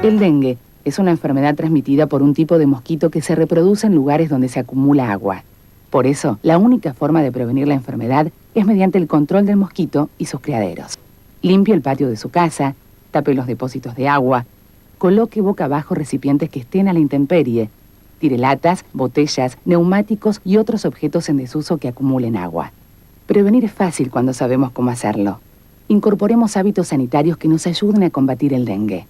El dengue es una enfermedad transmitida por un tipo de mosquito que se reproduce en lugares donde se acumula agua. Por eso, la única forma de prevenir la enfermedad es mediante el control del mosquito y sus criaderos. Limpie el patio de su casa, tape los depósitos de agua, coloque boca abajo recipientes que estén a la intemperie, tire latas, botellas, neumáticos y otros objetos en desuso que acumulen agua. Prevenir es fácil cuando sabemos cómo hacerlo. Incorporemos hábitos sanitarios que nos ayuden a combatir el dengue.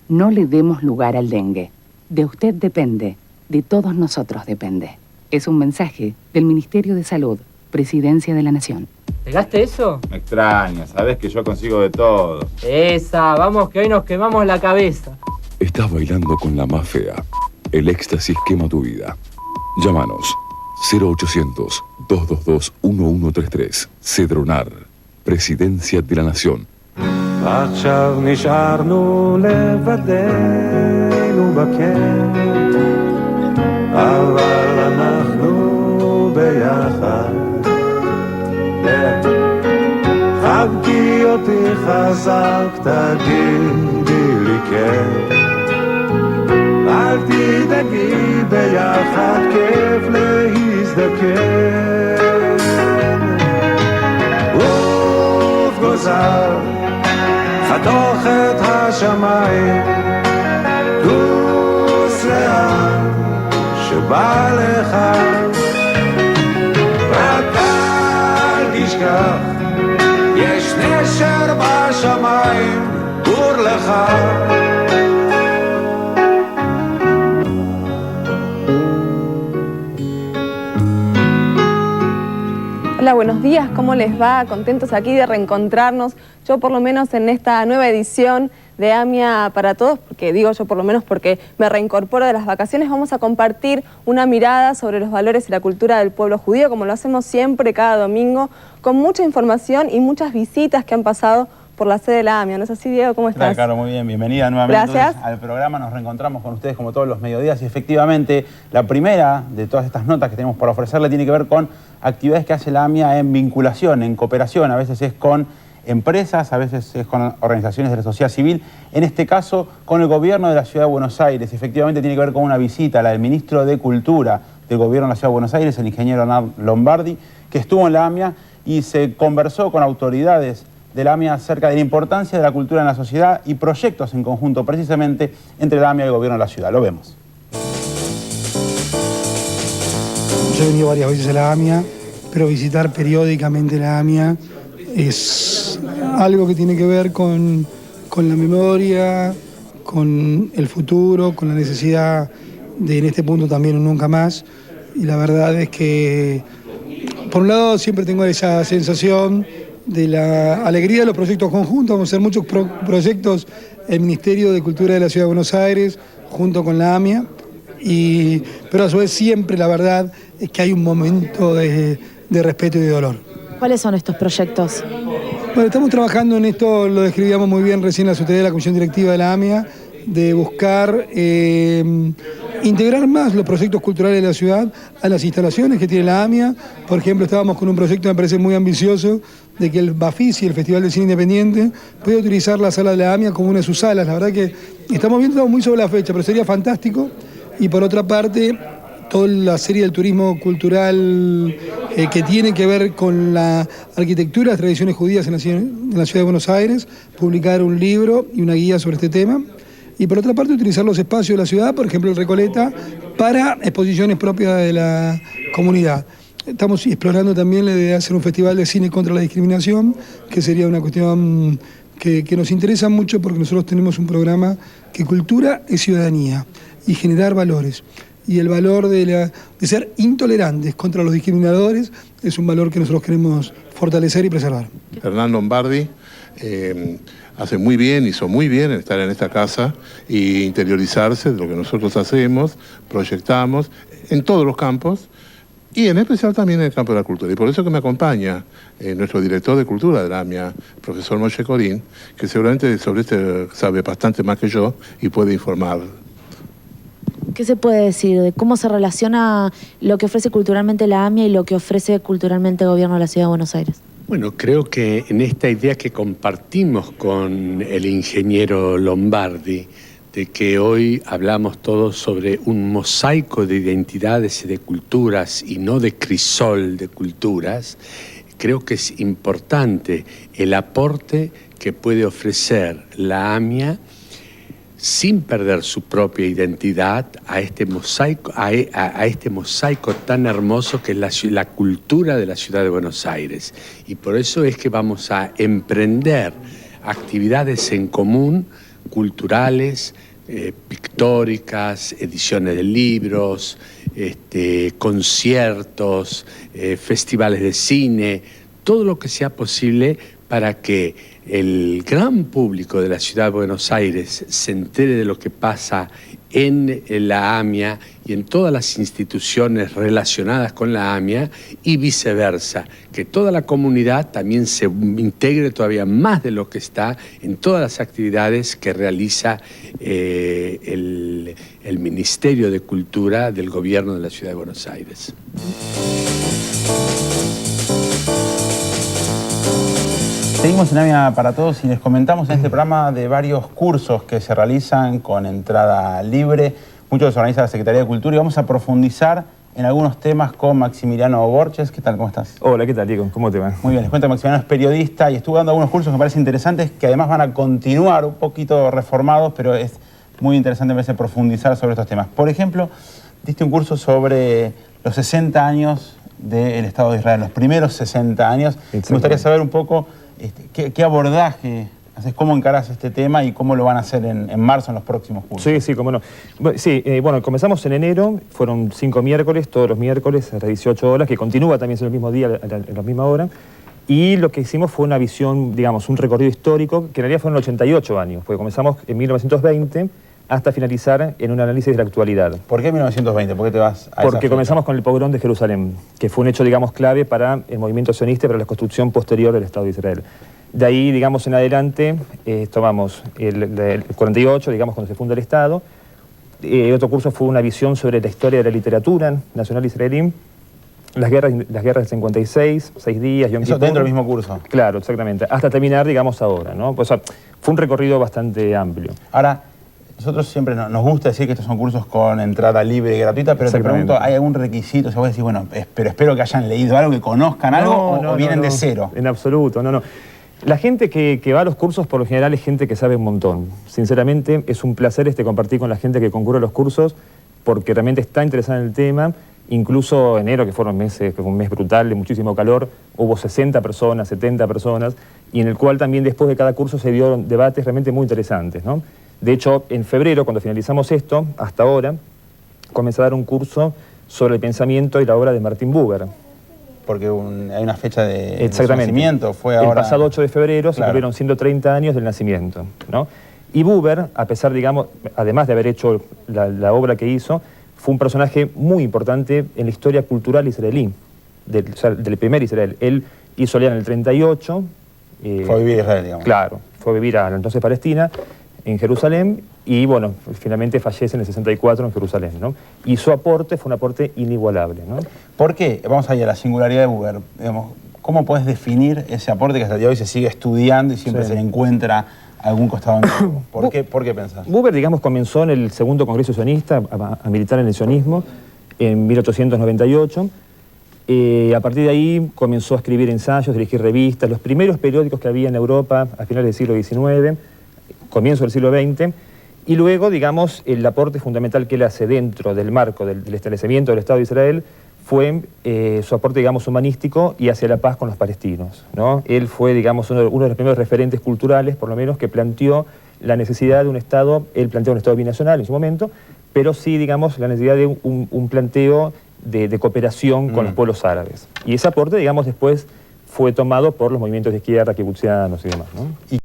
No le demos lugar al dengue. De usted depende, de todos nosotros depende. Es un mensaje del Ministerio de Salud, Presidencia de la Nación. ¿Pegaste eso? Me extraña, sabes que yo consigo de todo. Esa, vamos que hoy nos quemamos la cabeza. Estás bailando con la más fea. El éxtasis quema tu vida. Llámanos 0800-222-1133. Cedronar, Presidencia de la Nación. עכשיו נשארנו לבדנו בקר, אבל אנחנו ביחד. חבקי אותי חזק, תגידי לי כן. אל תדאגי, ביחד כיף להזדקן. עוף גוזר חתוך את השמיים, טוס לאן שבא לך, רק אל תשכח, יש נשר בשמיים, גור לך. Hola, buenos días, ¿cómo les va? Contentos aquí de reencontrarnos. Yo por lo menos en esta nueva edición de AMIA para Todos, porque digo yo por lo menos porque me reincorporo de las vacaciones, vamos a compartir una mirada sobre los valores y la cultura del pueblo judío, como lo hacemos siempre cada domingo, con mucha información y muchas visitas que han pasado por la sede de la AMIA. ¿No es así, Diego? ¿Cómo estás? Claro, muy bien. Bienvenida nuevamente. Gracias. Al programa. Nos reencontramos con ustedes como todos los mediodías y efectivamente la primera de todas estas notas que tenemos por ofrecerle tiene que ver con actividades que hace la AMIA en vinculación, en cooperación. A veces es con empresas, a veces es con organizaciones de la sociedad civil. En este caso, con el gobierno de la Ciudad de Buenos Aires. Efectivamente tiene que ver con una visita, la del ministro de Cultura del gobierno de la Ciudad de Buenos Aires, el ingeniero Hernán Lombardi, que estuvo en la AMIA y se conversó con autoridades de la AMIA acerca de la importancia de la cultura en la sociedad y proyectos en conjunto precisamente entre la AMIA y el gobierno de la ciudad. Lo vemos. Yo he venido varias veces a la AMIA, pero visitar periódicamente la AMIA es algo que tiene que ver con la memoria, con el futuro, con la necesidad de en este punto también un nunca más. Y la verdad es que, por un lado, siempre tengo esa sensación de la alegría de los proyectos conjuntos. Vamos a hacer muchos proyectos el Ministerio de Cultura de la Ciudad de Buenos Aires junto con la AMIA, pero a su vez siempre la verdad es que hay un momento de respeto y de dolor. ¿Cuáles son estos proyectos? Bueno, estamos trabajando en esto, lo describíamos muy bien recién la Secretaría de la Comisión Directiva de la AMIA, de buscar integrar más los proyectos culturales de la ciudad a las instalaciones que tiene la AMIA. Por ejemplo, estábamos con un proyecto, me parece muy ambicioso, de que el Bafisi, el Festival de Cine Independiente, pueda utilizar la sala de la AMIA como una de sus salas. La verdad que estamos viendo muy sobre la fecha, pero sería fantástico. Y por otra parte, toda la serie del turismo cultural que tiene que ver con la arquitectura, las tradiciones judías en la ciudad de Buenos Aires, publicar un libro y una guía sobre este tema. Y por otra parte, utilizar los espacios de la ciudad, por ejemplo el Recoleta, para exposiciones propias de la comunidad. Estamos explorando también la idea de hacer un festival de cine contra la discriminación, que sería una cuestión que nos interesa mucho porque nosotros tenemos un programa que cultura es ciudadanía y generar valores. Y el valor de ser intolerantes contra los discriminadores es un valor que nosotros queremos fortalecer y preservar. Hernán Lombardi hace muy bien, hizo muy bien en estar en esta casa e interiorizarse de lo que nosotros hacemos, proyectamos en todos los campos y en especial también en el campo de la cultura. Y por eso que me acompaña nuestro director de cultura de la AMIA, profesor Moshe Corín, que seguramente sobre este sabe bastante más que yo y puede informar. ¿Qué se puede decir de cómo se relaciona lo que ofrece culturalmente la AMIA y lo que ofrece culturalmente el gobierno de la Ciudad de Buenos Aires? Bueno, creo que en esta idea que compartimos con el ingeniero Lombardi, de que hoy hablamos todos sobre un mosaico de identidades y de culturas y no de crisol de culturas, creo que es importante el aporte que puede ofrecer la AMIA sin perder su propia identidad a este mosaico, a este mosaico tan hermoso que es la cultura de la ciudad de Buenos Aires. Y por eso es que vamos a emprender actividades en común, culturales, pictóricas, ediciones de libros, conciertos, festivales de cine, todo lo que sea posible para que el gran público de la ciudad de Buenos Aires se entere de lo que pasa en la AMIA y en todas las instituciones relacionadas con la AMIA y viceversa, que toda la comunidad también se integre todavía más de lo que está en todas las actividades que realiza el Ministerio de Cultura del Gobierno de la ciudad de Buenos Aires. Seguimos en AMIA para Todos y les comentamos en este programa de varios cursos que se realizan con entrada libre. Muchos los organiza la Secretaría de Cultura y vamos a profundizar en algunos temas con Maximiliano Borges. ¿Qué tal? ¿Cómo estás? Hola, ¿qué tal, Diego? ¿Cómo te va? Muy bien, les cuento, Maximiliano es periodista y estuvo dando algunos cursos que me parecen interesantes, que además van a continuar un poquito reformados, pero es muy interesante, me parece, profundizar sobre estos temas. Por ejemplo, diste un curso sobre los 60 años del Estado de Israel, los primeros 60 años. Me gustaría saber un poco ¿qué abordaje haces, cómo encarás este tema y cómo lo van a hacer en marzo en los próximos cursos? Sí, cómo no. Bueno, comenzamos en enero, fueron 5 miércoles, todos los miércoles, hasta 18 horas, que continúa también en el mismo día, en la misma hora. Y lo que hicimos fue una visión, digamos, un recorrido histórico, que en realidad fueron 88 años, porque comenzamos en 1920 hasta finalizar en un análisis de la actualidad. ¿Por qué 1920? ¿Por qué te vas a Porque comenzamos con el pogrón de Jerusalén, que fue un hecho, digamos, clave para el movimiento sionista y para la construcción posterior del Estado de Israel. De ahí, digamos, en adelante, tomamos el 48, digamos, cuando se funda el Estado. Otro curso fue una visión sobre la historia de la literatura nacional israelí, las guerras del 56, 6 días, Yom Kippur. Eso dentro del mismo curso. Claro, exactamente. Hasta terminar, digamos, ahora, ¿no? Pues, fue un recorrido bastante amplio. Ahora, nosotros siempre nos gusta decir que estos son cursos con entrada libre y gratuita, pero te pregunto, ¿hay algún requisito? O sea, vos decís, bueno, pero espero que hayan leído algo, que conozcan algo, o vienen de cero. En absoluto, no. La gente que va a los cursos, por lo general, es gente que sabe un montón. Sinceramente, es un placer compartir con la gente que concurre a los cursos, porque realmente está interesada en el tema. Incluso enero, que fue un mes brutal, de muchísimo calor, hubo 60 personas, 70 personas, y en el cual también después de cada curso se dio debates realmente muy interesantes, ¿no? De hecho, en febrero, cuando finalizamos esto, hasta ahora, comencé a dar un curso sobre el pensamiento y la obra de Martin Buber. Porque hay una fecha de nacimiento, fue ahora... El pasado 8 de febrero se cumplieron 130 años del nacimiento, ¿no? Y Buber, a pesar, digamos, además de haber hecho la obra que hizo, fue un personaje muy importante en la historia cultural israelí, del primer Israel. Él hizo Aliá en el 38. Fue a vivir a Israel, digamos. Claro, fue a vivir a la entonces Palestina, en Jerusalén, y bueno, finalmente fallece en el 64 en Jerusalén, ¿no? Y su aporte fue un aporte inigualable, ¿no? ¿Por qué? Vamos a ir a la singularidad de Buber. Digamos, ¿cómo puedes definir ese aporte que hasta el día de hoy se sigue estudiando y siempre se le encuentra algún costado antiguo? ¿Por qué pensás? Buber, digamos, comenzó en el segundo Congreso Sionista a militar en el sionismo en 1898. A partir de ahí comenzó a escribir ensayos, dirigir revistas, los primeros periódicos que había en Europa a finales del siglo XIX, comienzo del siglo XX, y luego, digamos, el aporte fundamental que él hace dentro del marco del establecimiento del Estado de Israel fue su aporte, digamos, humanístico y hacia la paz con los palestinos, ¿no? Él fue, digamos, uno de los primeros referentes culturales, por lo menos, que planteó la necesidad de un Estado, él planteó un Estado binacional en su momento, pero sí, digamos, la necesidad de un planteo de cooperación con los pueblos árabes. Y ese aporte, digamos, después fue tomado por los movimientos de izquierda, kibutzianos y demás, ¿no?